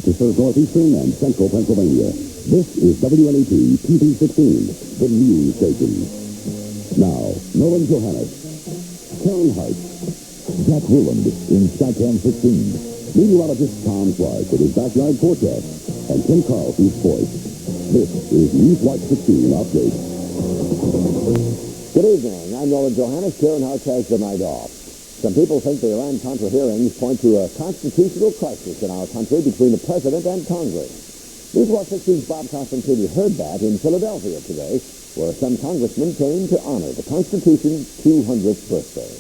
to serve northeastern and central Pennsylvania. This is WNEP TV16, the news station. Now, Nolan Johannes, Karen Hart, Jack Ruland in Skycam 16, meteorologist Tom Clark with his backyard forecast, and Tim Carl for sports. This is Newswatch 16 Update. Good evening. I'm Nolan Johannes. Karen Hart has the night off. Some people think the Iran-Contra hearings point to a constitutional crisis in our country between the president and Congress. Newswatch 16's Bob Constantini heard that in Philadelphia today, where some congressmen came to honor the Constitution's 200th birthday.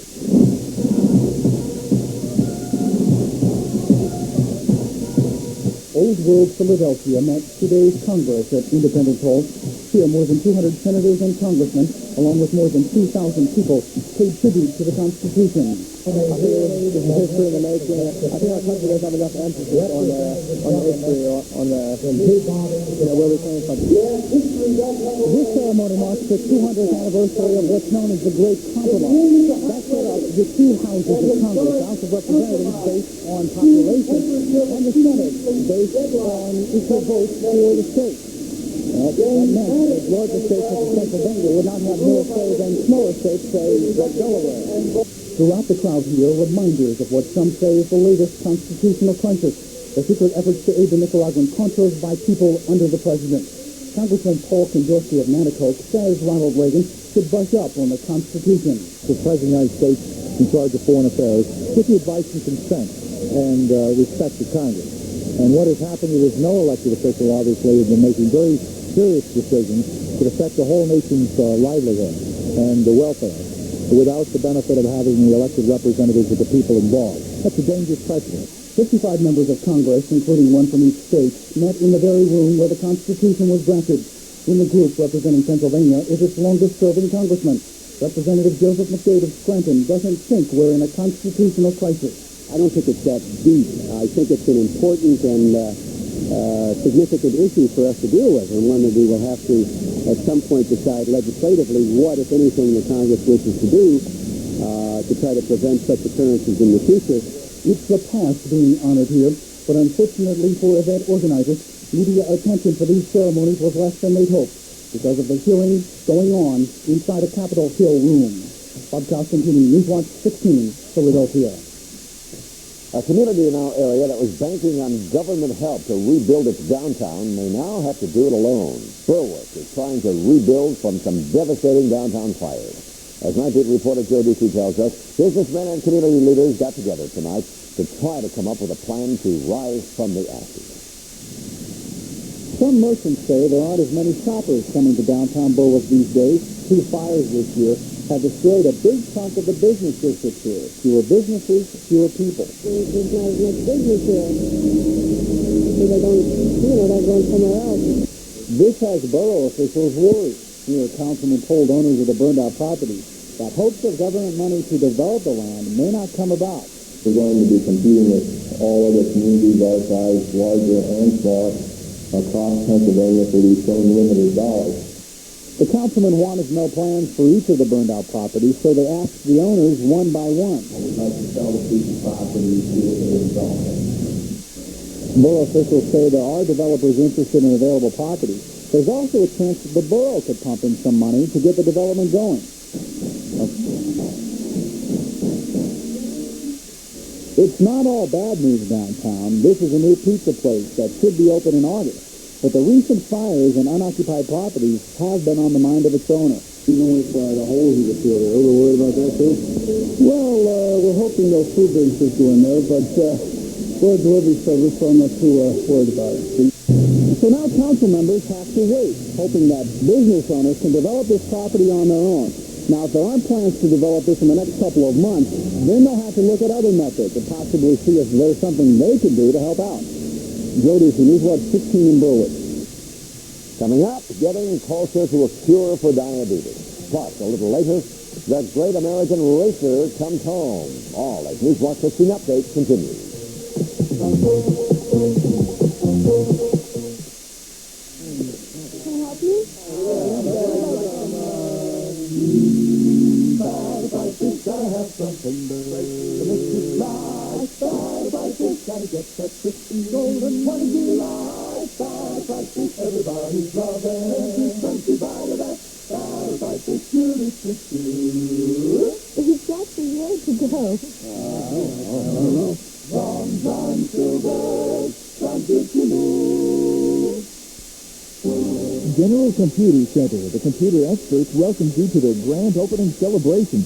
Old World Philadelphia met today's Congress at Independence Hall. Here, more than 200 senators and congressmen, along with more than 2,000 people, paid tribute to the Constitution. The history of the nation. I think our country doesn't have enough emphasis on the history, on where we came from. This ceremony marks the 200th anniversary of what's known as the Great Compromise. That set up the two houses of Congress, the House of Representatives based on population, and the Senate based on equal votes for the states. That meant that larger states such as Pennsylvania would not have more say than smaller states, say, like Delaware. Throughout the crowd here, reminders of what some say is the latest constitutional crisis, the secret efforts to aid the Nicaraguan Contras by people under the president. Congressman Paul Condorcet of Nanticoke says Ronald Reagan should brush up on the Constitution. The President of the United States in charge of foreign affairs with the advice and consent and respect to Congress. And what has happened is no elected official, obviously, has been making very serious decisions that affect the whole nation's livelihood and the welfare without the benefit of having the elected representatives of the people involved. That's a dangerous precedent. 55 members of Congress, including one from each state, met in the very room where the Constitution was drafted. In the group representing Pennsylvania is its longest-serving congressman. Representative Joseph McDade of Scranton doesn't think we're in a constitutional crisis. I don't think it's that deep. I think it's an important and significant issue for us to deal with, and one that we will have to, at some point, decide legislatively what, if anything, the Congress wishes to do to try to prevent such occurrences in the future. It's the past being honored here, but unfortunately for event organizers, media attention for these ceremonies was less than they'd hoped because of the hearings going on inside a Capitol Hill room. Bob Constantini, Newswatch 16, Philadelphia. A community in our area that was banking on government help to rebuild its downtown may now have to do it alone. Berwick is trying to rebuild from some devastating downtown fires. As Night Beat reporter Joe Ducey tells us, businessmen and community leaders got together tonight to try to come up with a plan to rise from the ashes. Some merchants say there aren't as many shoppers coming to downtown Berwick these days. 2 fires this year have destroyed a big chunk of the business district here. Fewer businesses, fewer people. There's not as much business here. So they're going somewhere else. This has borough officials worried. Here, councilman told owners of the burned-out properties that hopes of government money to develop the land may not come about. We're going to be competing with all other communities our size, larger and smaller, across Pennsylvania for these same limited dollars. The councilman wanted no plans for each of the burned-out properties, so they asked the owners one by one. We'd like to sell the piece of property to the development. Borough officials say there are developers interested in available property. There's also a chance that the borough could pump in some money to get the development going. It's not all bad news downtown. This is a new pizza place that should be open in August. But the recent fires in unoccupied properties have been on the mind of its owner. Even with the holes in the field, are we worried about that too? Well, we're hoping no food businesses go in there, but we're a delivery service, so I'm not too worried about it. So now council members have to wait, hoping that business owners can develop this property on their own. Now, if there aren't plans to develop this in the next couple of months, then they'll have to look at other methods and possibly see if there's something they can do to help out. Joe Ducey, Newswatch 16 in Berwick. Coming up, getting closer to a cure for diabetes. Plus, a little later, the great American racer comes home. All as Newswatch 15 Update continues. Gotta have something to make you fly. Gotta get Such a sweet golden wonderful life. Battle fight, everybody's loving. Crunchy bite of that. Battle fight, He's got 3 years to go. From John Silver, from good to move. General Computer Center, the computer experts, welcomes you to their grand opening celebration.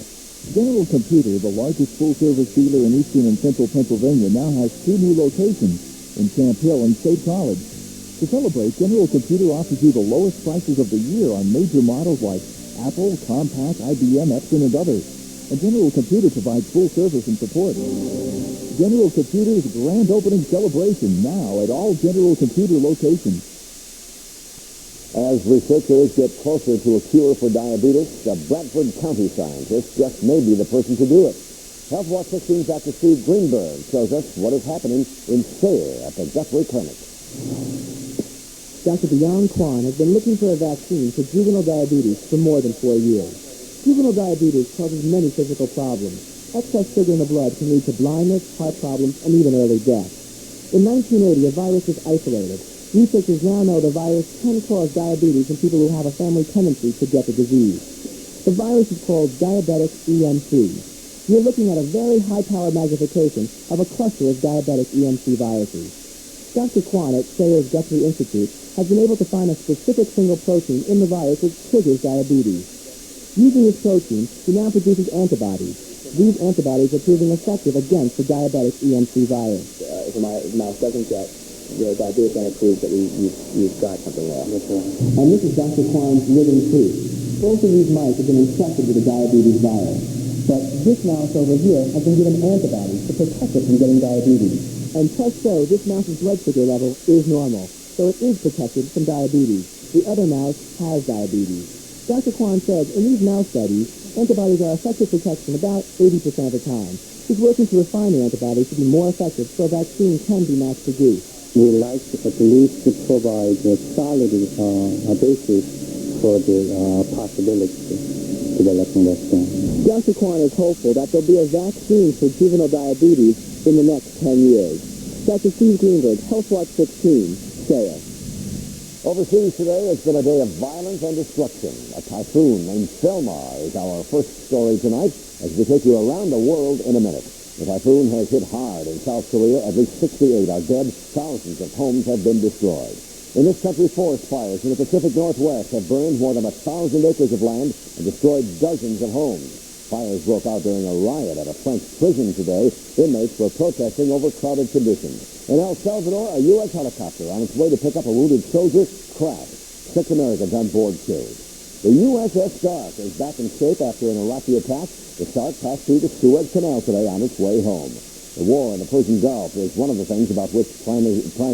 General Computer, the largest full-service dealer in eastern and central Pennsylvania, now has 2 new locations in Camp Hill and State College. To celebrate, General Computer offers you the lowest prices of the year on major models like Apple, Compaq, IBM, Epson, and others. And General Computer provides full service and support. General Computer's grand opening celebration now at all General Computer locations. As researchers get closer to a cure for diabetes, the Bradford County scientist just may be the person to do it. Health Watch 16's Dr. Steve Greenberg shows us what is happening in Sayre at the Guthrie Clinic. Dr. Dion Kwan has been looking for a vaccine for juvenile diabetes for more than 4 years. Juvenile diabetes causes many physical problems. Excess sugar in the blood can lead to blindness, heart problems, and even early death. In 1980, a virus was isolated. Researchers now know the virus can cause diabetes in people who have a family tendency to get the disease. The virus is called diabetic EMC. You're looking at a very high-power magnification of a cluster of diabetic EMC viruses. Dr. Kwan at Sayre's Guthrie Institute has been able to find a specific single protein in the virus which triggers diabetes. Using this protein, he now produces antibodies. These antibodies are proving effective against the diabetic EMC virus. If my mouse doesn't get the diabetes, then it proves that you've got something there. That's right. And this is Dr. Kwan's living proof. Both of these mice have been infected with the diabetes virus. But this mouse over here has been given antibodies to protect it from getting diabetes. And presto, this mouse's blood sugar level is normal, so it is protected from diabetes. The other mouse has diabetes. Dr. Kwan says in these mouse studies, antibodies are effective protection about 80% of the time. He's working to refine the antibodies to be more effective so a vaccine can be mass-produced. We like at least to provide a solid basis for the possibility of developing vaccine. Dr. Kwan is hopeful that there'll be a vaccine for juvenile diabetes in the next 10 years. Dr. Steve Greenberg, Health Watch 16, Sayre. Overseas today, it's been a day of violence and destruction. A typhoon named Selma is our first story tonight as we take you around the world in a minute. The typhoon has hit hard in South Korea. At least 68 are dead. Thousands of homes have been destroyed. In this country, forest fires in the Pacific Northwest have burned more than 1,000 acres of land and destroyed dozens of homes. Fires broke out during a riot at a French prison today. Inmates were protesting over crowded conditions. In El Salvador, a U.S. helicopter on its way to pick up a wounded soldier crashed. 6 Americans on board killed. The USS Stark is back in shape after an Iraqi attack. The Stark passed through the Suez Canal today on its way home. The war in the Persian Gulf is one of the things about which Prime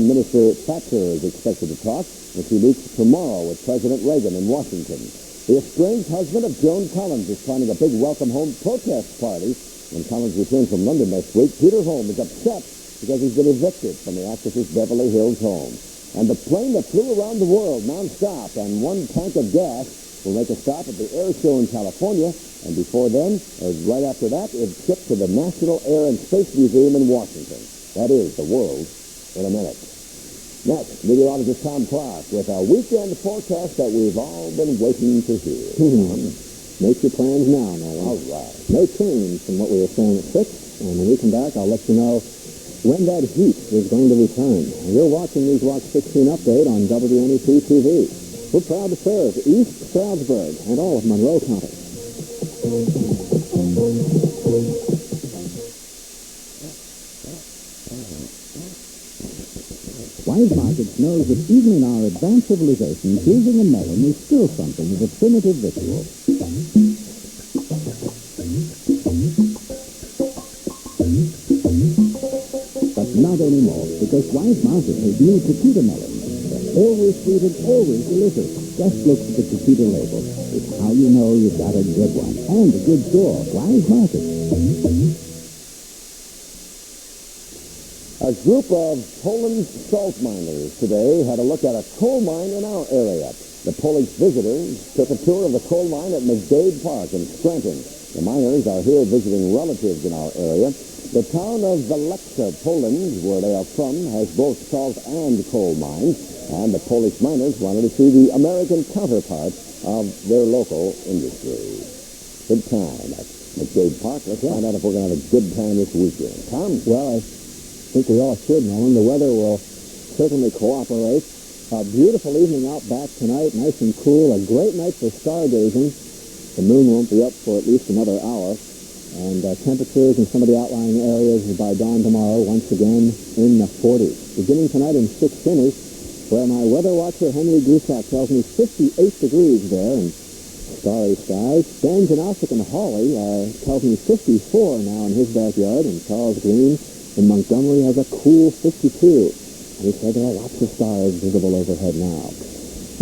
Minister Thatcher is expected to talk when she meets tomorrow with President Reagan in Washington. The estranged husband of Joan Collins is planning a big welcome home protest party. When Collins returns from London next week, Peter Holm is upset because he's been evicted from the actress's Beverly Hills home. And the plane that flew around the world nonstop and 1 tank of gas will make a stop at the air show in California, and before then, or right after that, it's shipped to the National Air and Space Museum in Washington. That is the world in a minute. Next, meteorologist Tom Clark with a weekend forecast that we've all been waiting to hear. Make your plans now, Nolan. All right. No change from what we were saying at 6, and when we come back, I'll let you know when that heat is going to return. And you're watching Newswatch 16 Update on WNEP TV. We're proud to serve East Stroudsburg and all of Monroe County. Wise Markets knows that even in our advanced civilization, choosing a melon is still something of a primitive ritual. But not anymore, because Wise Markets has new Chiquita melons. Always sweet and always delicious. Just look at the Chiquita label. It's how you know you've got a good one. And a good store. Wise Market. A group of Poland salt miners today had a look at a coal mine in our area. The Polish visitors took a tour of the coal mine at McDade Park in Scranton. The miners are here visiting relatives in our area. The town of Waleczka, Poland, where they are from, has both salt and coal mines, and the Polish miners wanted to see the American counterpart of their local industry. Good time at McDade Park. Let's find out if we're going to have a good time this weekend. Tom? Well, I think we all should, Nolan. The weather will certainly cooperate. A beautiful evening out back tonight, nice and cool. A great night for stargazing. The moon won't be up for at least another hour. And temperatures in some of the outlying areas by dawn tomorrow, once again in the 40s. Beginning tonight in 6 Finney, where my weather watcher Henry Grusak tells me 58 degrees there and starry skies. Dan Janosic in Hawley tells me 54 now in his backyard, and Charles Green in Montgomery has a cool 52. And he said there are lots of stars visible overhead now.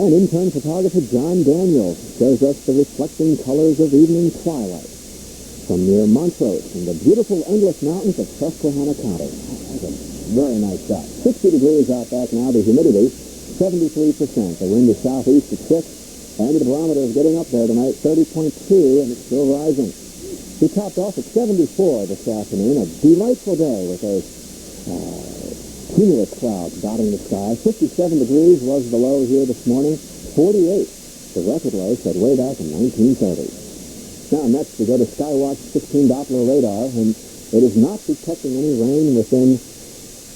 And intern photographer John Daniels shows us the reflecting colors of evening twilight from near Montrose in the beautiful endless mountains of Susquehanna County. That's a very nice shot. 60 degrees out back now. The humidity, 73%. The wind is southeast at 6. And the barometer is getting up there tonight, 30.2, and it's still rising. We topped off at 74 this afternoon. A delightful day with those cumulus clouds dotting the sky. 57 degrees was the low here this morning. 48, the record low set way back in 1930. Now, next we go to Skywatch 16 Doppler radar, and it is not detecting any rain within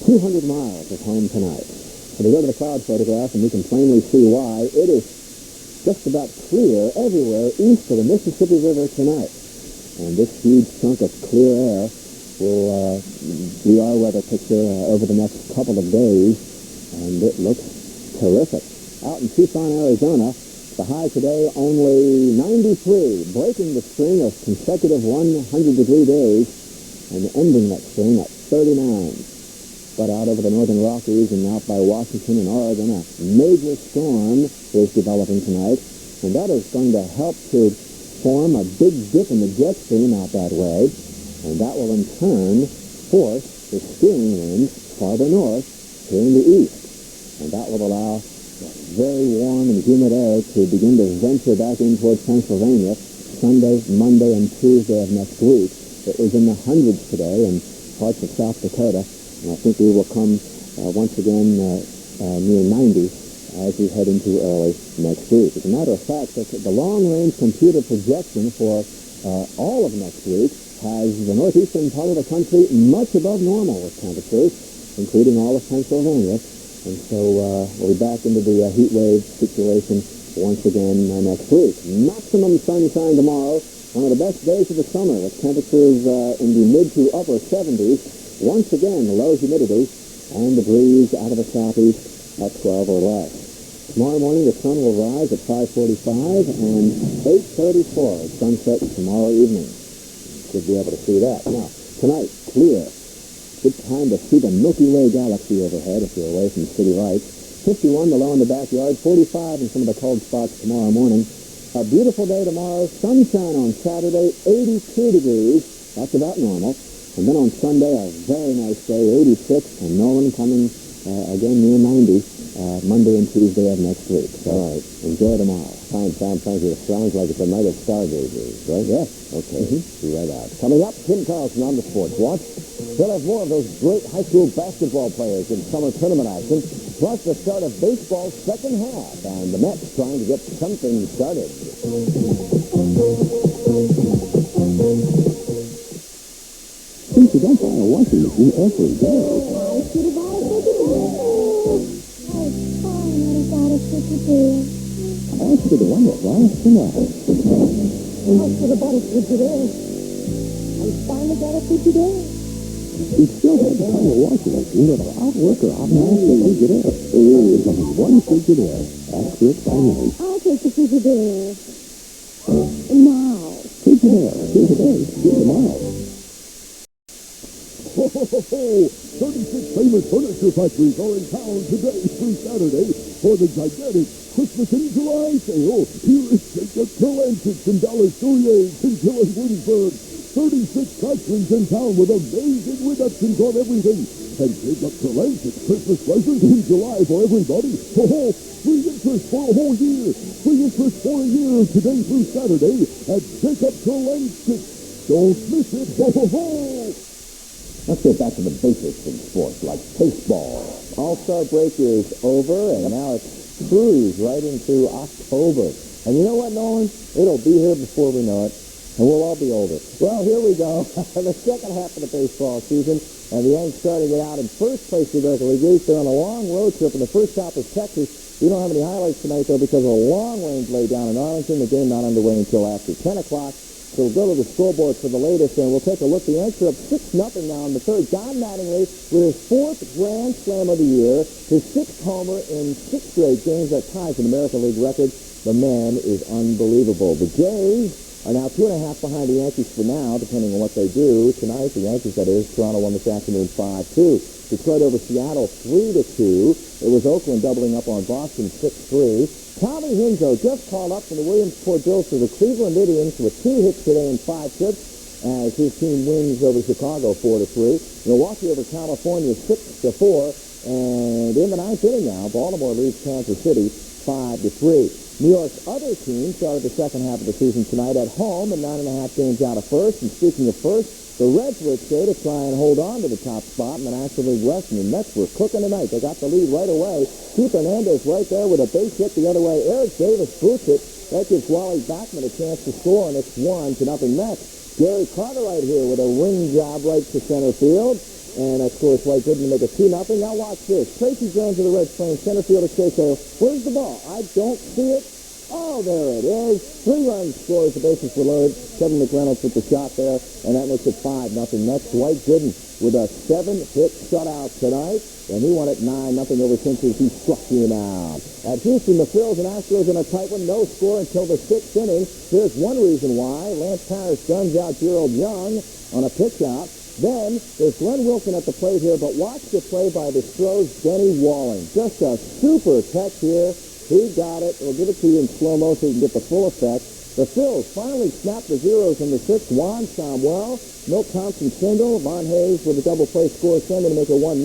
200 miles of home tonight. So we go to the cloud photograph, and we can plainly see why. It is just about clear everywhere east of the Mississippi River tonight. And this huge chunk of clear air will be our weather picture over the next couple of days, and it looks terrific. Out in Tucson, Arizona, the high today only 93, breaking the string of consecutive 100-degree days and ending that string at 39. But out over the northern Rockies and out by Washington and Oregon, a major storm is developing tonight, and that is going to help to form a big dip in the jet stream out that way, and that will in turn force the steering winds farther north here in the east, and that will allow very warm and humid air to begin to venture back in towards Pennsylvania Sunday, Monday, and Tuesday of next week. It was in the hundreds today in parts of South Dakota, and I think we will come once again near 90 as we head into early next week. As a matter of fact, the long-range computer projection for all of next week has the northeastern part of the country much above normal with temperatures, including all of Pennsylvania. And so we'll be back into the heat wave situation once again next week. Maximum sunshine tomorrow. One of the best days of the summer with temperatures in the mid to upper 70s. Once again, low humidity and the breeze out of the southeast at 12 or less. Tomorrow morning, the sun will rise at 5:45 and 8:34 at sunset tomorrow evening. Should be able to see that. Now, tonight, clear. Good time to see the Milky Way galaxy overhead if you're away from city lights. 51 the low in the backyard, 45 in some of the cold spots tomorrow morning. A beautiful day tomorrow, sunshine on Saturday, 82 degrees. That's about normal. And then on Sunday, a very nice day, 86, and Nolan coming again near 90, Monday and Tuesday of next week. So, all right, enjoy tomorrow. Fine, thank you. It sounds like it's a night of stargazers, right? Yes. Okay, be right out. Coming up, Tim Carlson on the Sports Watch. We'll have more of those great high school basketball players in summer tournament action, plus the start of baseball's second half, and the Mets trying to get something started. Since you don't buy a washing machine every day. I should have bought a refrigerator. Oh, finally got a refrigerator. I should have won it last tonight. I should have bought a refrigerator. I finally got a refrigerator. You still have to buy a washing machine that'll outwork or outmatch the Frigidaire. There's only one Frigidaire. Ask for it by name. I'll take the refrigerator. Now. Frigidaire. Here today, here tomorrow. Ho, ho, ho, ho! 36 famous furniture factories are in town today through Saturday for the gigantic Christmas in July sale. Here is Jacob Kerlanchik and Dallas Fourier's in Williamsburg. 36 factories in town with amazing reductions on everything. And Jacob Kerlanchik's Christmas presents in July for everybody. Ho, ho! Free interest for a whole year. Free interest for a year today through Saturday at Jacob Kerlanchik. Don't miss it. Ho, ho, ho! Let's get back to the basics in sports, like baseball. All-Star break is over, and now it's cruise right into October. And you know what, Nolan? It'll be here before we know it, and we'll all be older. Well, here we go. The second half of the baseball season, and the Yanks starting it out in first place in the regular league. They're on a long road trip, and the first stop is Texas. We don't have any highlights tonight, though, because of a long-range lay down in Arlington. The game not underway until after 10 o'clock. So we'll go to the scoreboard for the latest, and we'll take a look. The Yanks are up 6-0 now in the third. John Mattingly with his fourth Grand Slam of the year, his sixth homer in 6 straight games. That ties an American League record. The man is unbelievable. The Jays are now 2.5 behind the Yankees for now, depending on what they do tonight. The Yankees, that is. Toronto won this afternoon 5-2. Detroit over Seattle 3-2. It was Oakland doubling up on Boston 6-3. Tommy Henzo just called up from the Williamsport Bills to the Cleveland Indians with 2 hits today and 5 trips as his team wins over Chicago 4-3. Milwaukee over California 6-4. And in the ninth inning now, Baltimore leads Kansas City 5-3. New York's other team started the second half of the season tonight at home and 9.5 games out of first. And speaking of first, the Reds were at stay to try and hold on to the top spot in the National League West, and the Mets were cooking tonight. They got the lead right away. Keith Hernandez right there with a base hit the other way. Eric Davis boots it. That gives Wally Backman a chance to score, and it's 1-0 Mets. Gary Carter right here with a ring job right to center field. And, of course, White Goodman make it 2-0. Now watch this. Tracy Jones of the Reds playing center field at Chase. Where's the ball? I don't see it. Oh, there it is. 3 runs scores. The bases were loaded. Kevin McReynolds with the shot there, and that makes it 5-0 Mets. White Gooden with a 7-hit shutout tonight, and he won it 9-0 over Cincinnati. He struck you out. At Houston, the Phils and Astros in a tight one. No score until the 6th inning. Here's one reason why. Lance Parrish guns out Gerald Young on a pitch out. Then there's Glenn Wilson at the plate here, but watch the play by the Stros' Denny Walling. Just a super catch here. He got it. We'll give it to you in slow-mo so you can get the full effect. The Phils finally snapped the zeros in the 6th. Juan Samuel, Milt Thompson single, Von Hayes with a double play score, sending to make it 1-0.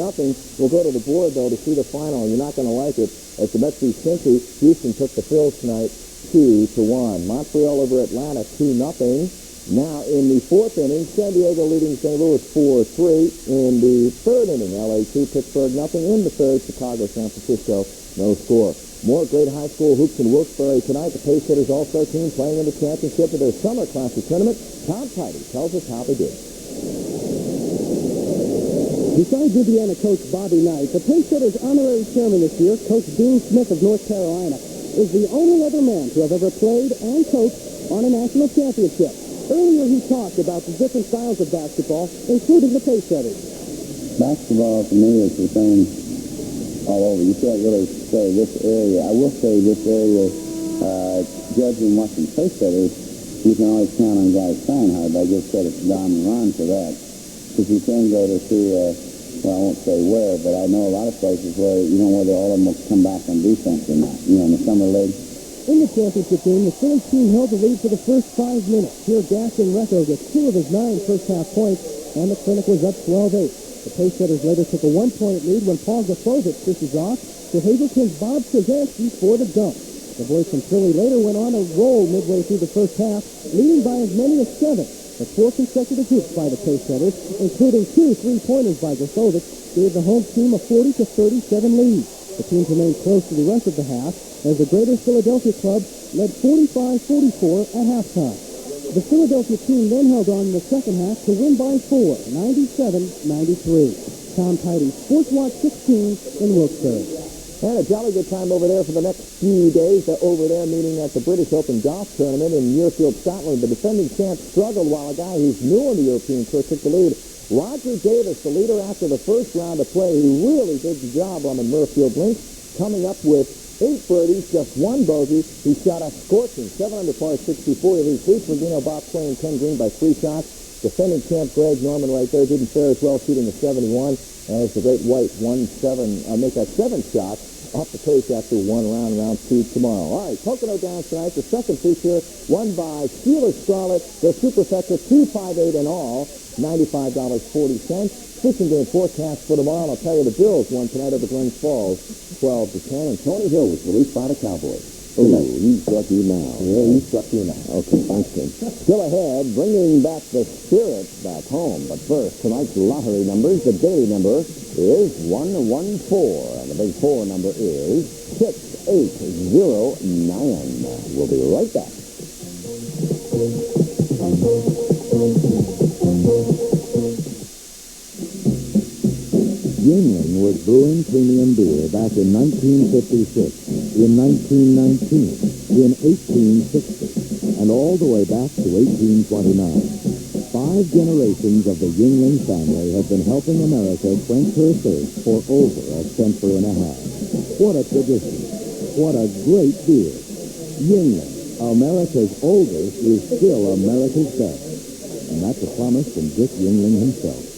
We'll go to the board, though, to see the final. You're not going to like it. As the Mets beat Cincy, Houston took the Phils tonight 2-1. Montreal over Atlanta 2-0. Now, in the 4th inning, San Diego leading St. Louis 4-3. In the 3rd inning, LA 2, Pittsburgh nothing. In the 3rd, Chicago, San Francisco, no score. More great high school hoops in Wilkes-Barre tonight. The Pace Hitters All-Star team playing in the championship of their Summer Classic tournament. Tom Tidy tells us how they did. Besides Indiana coach Bobby Knight, the Pace Hitters honorary chairman this year, Coach Dean Smith of North Carolina, is the only other man to have ever played and coached on a national championship. Earlier he talked about the different styles of basketball, including the Pace Setters. Basketball to me is the same all over. You can't really say this area. I will say this area, judging watching Pace Setters, you can always count on guys trying hard. I give credit to Don and Ron for that. Because you can go to see, well, I won't say where, but I know a lot of places where, where all of them will come back on defense or not, in the summer league. In the championship game, the Phillies team held the lead for the first 5 minutes. Here, Gaston Recco gets 2 of his 9 first-half points, and the clinic was up 12-8. The Pace Setters later took a 1-point lead when Paul Gafovich fishes off to Hazelton's Bob Straczynski for the dunk. The boys from Philly later went on a roll midway through the first half, leading by as many as 7. But 4 consecutive hits by the Pace Setters, including 2 3-pointers by Gafovich, gave the home team a 40-37 lead. The teams remained close to the rest of the half, as the Greater Philadelphia club led 45-44 at halftime. The Philadelphia team then held on in the second half to win by 4, 97-93. Tom Tidy, Sports Watch 16 in Wilkes-Barre. And a jolly good time over there for the next few days. Over there meeting at the British Open Golf Tournament in Muirfield, Scotland. The defending champ struggled while a guy who's new on the European Tour took the lead. Roger Davis, the leader after the first round of play, who really did the job on the Muirfield links, coming up with 8 birdies, just 1 bogey. He shot a scorching 7 under par 64. He leads Luis Regino Bob playing 10 green by 3 shots. Defending champ Greg Norman right there didn't fare as well, shooting a 71. As the Great White make that 7 shots off the pace after 1 round, round 2 tomorrow. All right, Pocono Downs tonight, the second feature, won by Steeler Scarlet, the Superfecta, 2-5-8 in all, $95.40. Fishing game forecast for tomorrow, and I'll tell you the Bills won tonight over Glens Falls, 12-10, and Tony Hill was released by the Cowboys. Oh, he struck you now. Yeah, he struck you now. Okay, thanks, Tim. Still ahead, bringing back the spirit back home. But first, tonight's lottery numbers. The daily number is 114, and the big 4 number is 6809. We'll be right back. Yuengling was brewing premium beer back in 1956, in 1919, in 1860, and all the way back to 1829. 5 generations of the Yuengling family have been helping America quench her thirst for over a century and a half. What a tradition. What a great beer. Yuengling, America's oldest, is still America's best. And that's a promise from Dick Yuengling himself.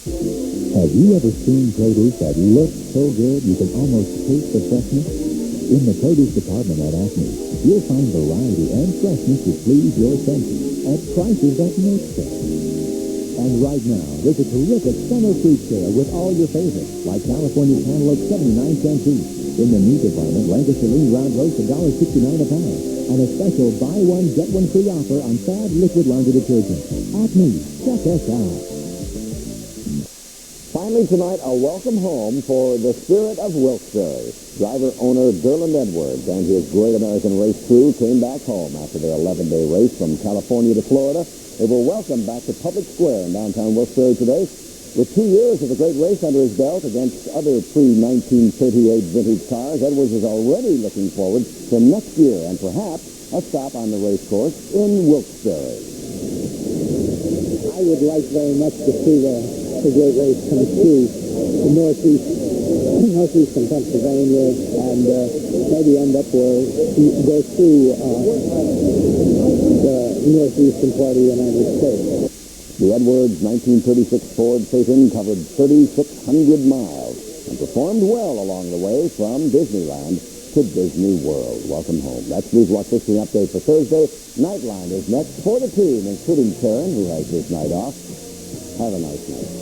Have you ever seen produce that looks so good you can almost taste the freshness? In the produce department at Acme, you'll find variety and freshness to please your senses at prices that make sense. And right now, there's a terrific summer fruit sale with all your favorites, like California cantaloupe 79 cents each. In the meat department, Lancaster lean ground roast $1.69 a pound. And a special buy one, get one free offer on Fab liquid laundry detergent. Acme, check us out. Finally tonight, a welcome home for the Spirit of Wilkes-Barre. Driver-owner Derland Edwards and his Great American Race crew came back home after their 11-day race from California to Florida. They were welcomed back to Public Square in downtown Wilkes-Barre today. With 2 years of the great race under his belt against other pre-1938 vintage cars, Edwards is already looking forward to next year and perhaps a stop on the race course in Wilkes-Barre. I would like very much to see the great race come through the northeastern Pennsylvania and maybe end up where go through the northeastern part of the United States. The Edwards 1936 Ford Phaeton covered 3,600 miles and performed well along the way from Disneyland to Disney World. Welcome home. That's Newswatch 15 update for Thursday. Nightline is next for the team, including Karen, who has this night off. Have a nice night.